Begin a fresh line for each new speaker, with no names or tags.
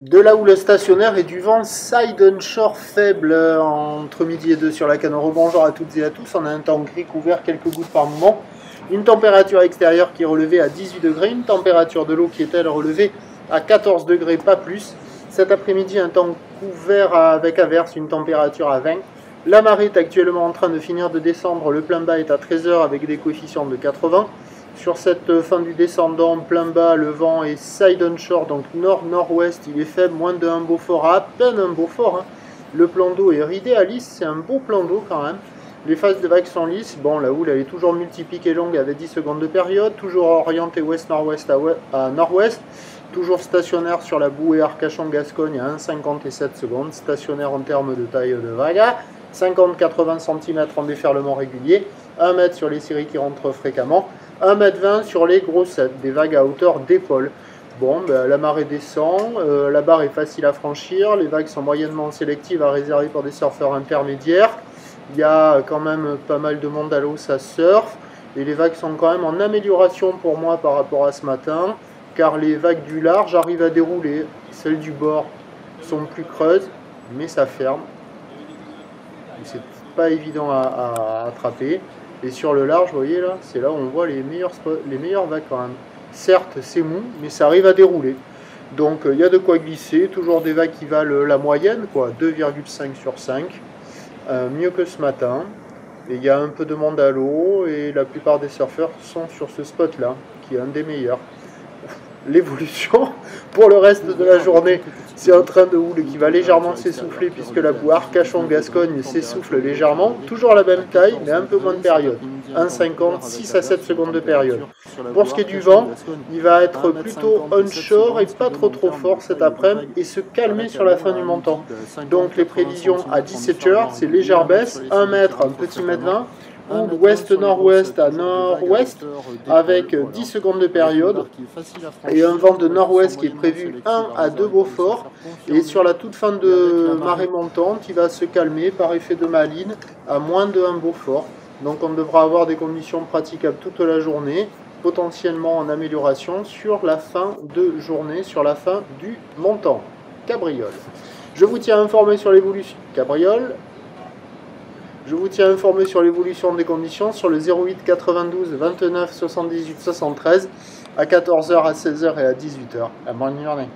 De là où le stationnaire et du vent side onshore faible entre midi et 2 sur la Canoro. Bonjour à toutes et à tous, on a un temps gris couvert, quelques gouttes par moment. Une température extérieure qui est relevée à 18 degrés, une température de l'eau qui est elle relevée à 14 degrés, pas plus. Cet après-midi, un temps couvert avec averse, une température à 20. La marée est actuellement en train de finir de descendre, le plein bas est à 13h avec des coefficients de 80. Sur cette fin du descendant, plein bas, le vent est side onshore, donc nord-nord-ouest, il est faible, moins de 1 Beaufort, à peine un Beaufort. Le plan d'eau est ridé à lisse, c'est un beau plan d'eau quand même. Les phases de vagues sont lisses, bon la houle elle est toujours multiplique et longue avec 10 secondes de période, toujours orientée ouest-nord-ouest à nord-ouest, toujours stationnaire sur la bouée Arcachon-Gascogne à 1,57 secondes, stationnaire en termes de taille de vague, 50-80 cm en déferlement régulier, 1 mètre sur les séries qui rentrent fréquemment, 1,20 m sur les grossettes, des vagues à hauteur d'épaule. Bon, ben, la marée descend, la barre est facile à franchir, les vagues sont moyennement sélectives à réserver pour des surfeurs intermédiaires. Il y a quand même pas mal de monde à l'eau, ça surfe, et les vagues sont quand même en amélioration pour moi par rapport à ce matin, car les vagues du large arrivent à dérouler. Celles du bord sont plus creuses, mais ça ferme. C'est pas évident à attraper. Et sur le large, vous voyez là, c'est là où on voit les meilleures vagues quand même. Certes, c'est mou, mais ça arrive à dérouler. Donc il y a de quoi glisser. Toujours des vagues qui valent la moyenne, quoi, 2,5 sur 5. Mieux que ce matin. Et il y a un peu de monde à l'eau et la plupart des surfeurs sont sur ce spot-là, qui est un des meilleurs. L'évolution pour le reste de la journée, c'est un train de houle qui va légèrement s'essouffler puisque la boue Arcachon-Gascogne s'essouffle légèrement, toujours la même taille mais un peu moins de période, 1,50, 6 à 7 secondes de période. Pour ce qui est du vent, il va être plutôt onshore et pas trop fort cet après-midi et se calmer sur la fin du montant. Donc les prévisions à 17h, c'est légère baisse, 1 mètre, un petit mètre 20, ou ouest-nord-ouest à nord-ouest avec 10 secondes de période et un vent de nord-ouest qui est prévu 1 à 2 Beaufort, et sur la toute fin de marée montante il va se calmer par effet de Malines à moins de 1 Beaufort. Donc on devra avoir des conditions praticables toute la journée, potentiellement en amélioration sur la fin de journée, sur la fin du montant. Cabriole. Je vous tiens informé sur l'évolution. Cabriole. Je vous tiens informé sur l'évolution des conditions sur le 08 92 29 78 73 à 14h, à 16h et à 18h. À bonne journée.